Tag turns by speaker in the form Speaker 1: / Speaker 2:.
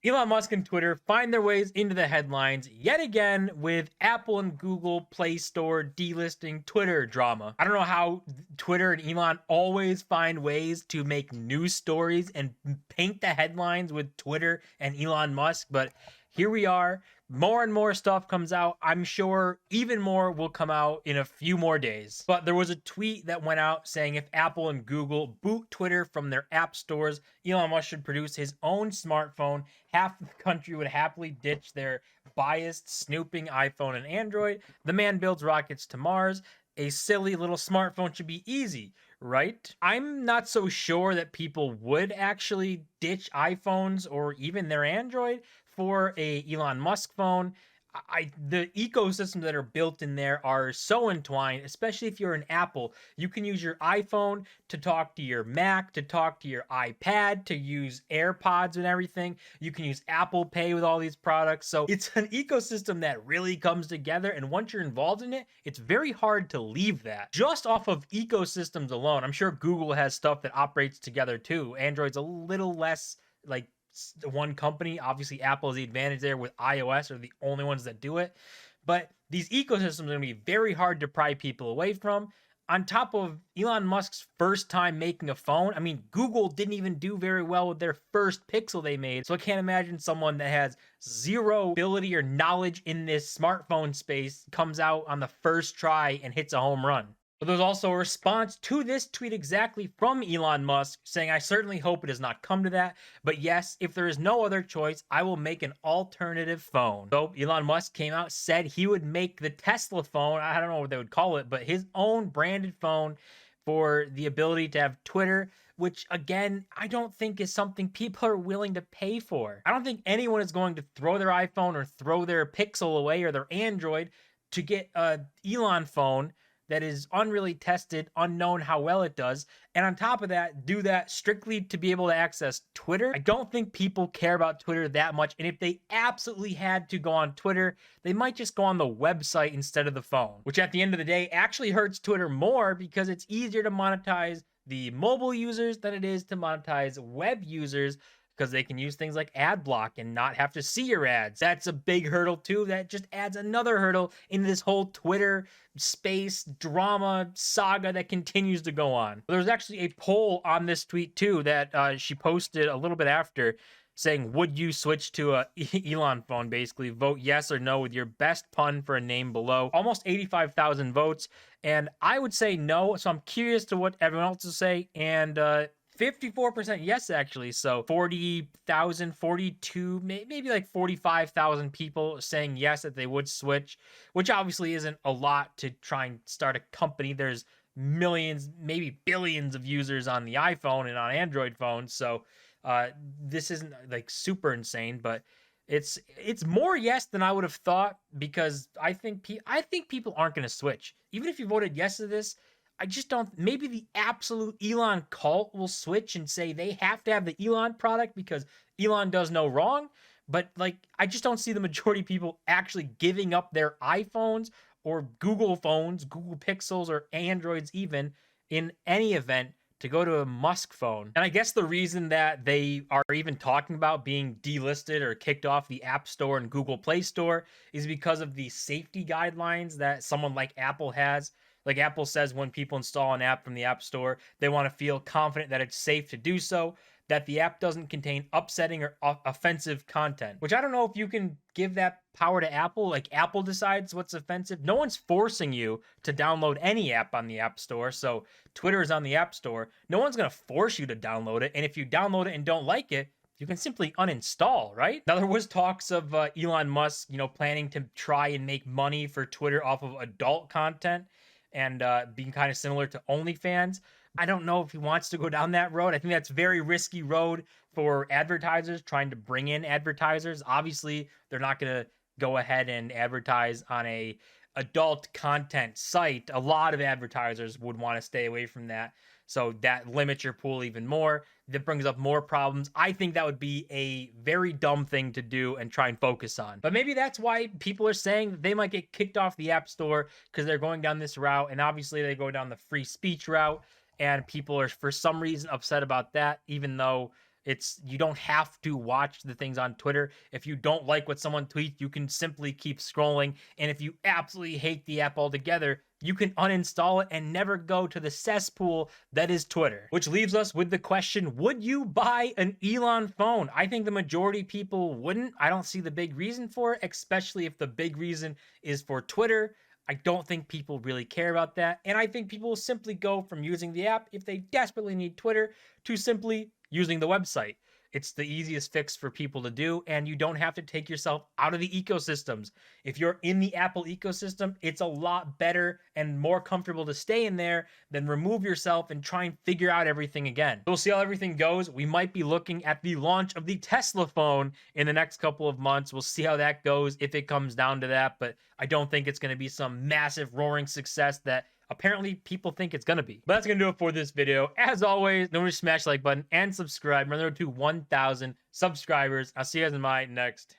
Speaker 1: Elon Musk and Twitter find their ways into the headlines yet again with Apple and Google Play Store delisting Twitter drama. I don't know how Twitter and Elon always find ways to make news stories and paint the headlines with Twitter and Elon Musk, but here we are. More and more stuff comes out. I'm sure even more will come out in a few more days. But there was a tweet that went out saying if Apple and Google boot Twitter from their app stores, Elon Musk should produce his own smartphone. Half the country would happily ditch their biased, snooping iPhone and Android. The man builds rockets to Mars. A silly little smartphone should be easy, right? I'm not so sure that people would actually ditch iPhones or even their Android for a Elon Musk phone. The ecosystems that are built in there are so entwined, especially if you're an Apple. You can use your iPhone to talk to your Mac, to talk to your iPad, to use AirPods and everything. You can use Apple Pay with all these products. So it's an ecosystem that really comes together. And once you're involved in it, it's very hard to leave that. Just off of ecosystems alone, I'm sure Google has stuff that operates together too. Android's a little less like one company. Obviously, Apple has the advantage there with iOS, are the only ones that do it. But these ecosystems are going to be very hard to pry people away from. On top of Elon Musk's first time making a phone, I mean, Google didn't even do very well with their first Pixel they made. So I can't imagine someone that has zero ability or knowledge in this smartphone space comes out on the first try and hits a home run. But there's also a response to this tweet exactly from Elon Musk saying, I certainly hope it does not come to that. But yes, if there is no other choice, I will make an alternative phone. So Elon Musk came out, said he would make the Tesla phone. I don't know what they would call it, but his own branded phone for the ability to have Twitter, which again, I don't think is something people are willing to pay for. I don't think anyone is going to throw their iPhone or throw their Pixel away or their Android to get a Elon phone that is unreally tested, unknown how well it does, and on top of that, do that strictly to be able to access Twitter. I don't think people care about Twitter that much, and if they absolutely had to go on Twitter, they might just go on the website instead of the phone, which at the end of the day actually hurts Twitter more because it's easier to monetize the mobile users than it is to monetize web users because they can use things like ad block and not have to see your ads. That's a big hurdle too. That just adds another hurdle in this whole Twitter space drama saga that continues to go on. There's actually a poll on this tweet too that she posted a little bit after saying, would you switch to a Elon phone? Basically, vote yes or no with your best pun for a name below. Almost 85,000 votes. And I would say no. So I'm curious to what everyone else will say. And 54% yes, actually. So 40,000, 42, maybe like 45,000 people saying yes that they would switch, which obviously isn't a lot to try and start a company. There's millions, maybe billions of users on the iPhone and on Android phones. So this isn't like super insane, but it's more yes than I would have thought because I think people aren't going to switch. Even if you voted yes to this, I just don't. Maybe the absolute Elon cult will switch and say they have to have the Elon product because Elon does no wrong. But like, I just don't see the majority of people actually giving up their iPhones or Google phones, Google Pixels, or Androids even in any event to go to a Musk phone. And I guess the reason that they are even talking about being delisted or kicked off the App Store and Google Play Store is because of the safety guidelines that someone like Apple has. Like Apple says, when people install an app from the App Store, they want to feel confident that it's safe to do so, that the app doesn't contain upsetting or offensive content, which I don't know if you can give that power to Apple. Like Apple decides what's offensive. No one's forcing you to download any app on the App Store. So Twitter is on the App Store. No one's going to force you to download it. And if you download it and don't like it, you can simply uninstall, right? Now, there was talks of Elon Musk, planning to try and make money for Twitter off of adult content and being kind of similar to OnlyFans. I don't know if he wants to go down that road. I think that's a very risky road for advertisers trying to bring in advertisers. Obviously, they're not going to go ahead and advertise on a adult content site. A lot of advertisers would want to stay away from that. So that limits your pool even more. That brings up more problems. I think that would be a very dumb thing to do and try and focus on. But maybe that's why people are saying that they might get kicked off the App Store because they're going down this route. And obviously they go down the free speech route. And people are for some reason upset about that, even though You don't have to watch the things on Twitter. If you don't like what someone tweets, you can simply keep scrolling. And if you absolutely hate the app altogether, you can uninstall it and never go to the cesspool that is Twitter. Which leaves us with the question, would you buy an Elon phone? I think the majority of people wouldn't. I don't see the big reason for it, especially if the big reason is for Twitter. I don't think people really care about that. And I think people will simply go from using the app if they desperately need Twitter to simply using the website. It's the easiest fix for people to do, and you don't have to take yourself out of the ecosystems. If you're in the Apple ecosystem, it's a lot better and more comfortable to stay in there than remove yourself and try and figure out everything again. We'll see how everything goes. We might be looking at the launch of the Tesla phone in the next couple of months. We'll see how that goes if it comes down to that, but I don't think it's going to be some massive roaring success that apparently people think it's gonna be. But that's gonna do it for this video. As always, don't forget to smash the like button and subscribe. Remember to 1,000 subscribers. I'll see you guys in my next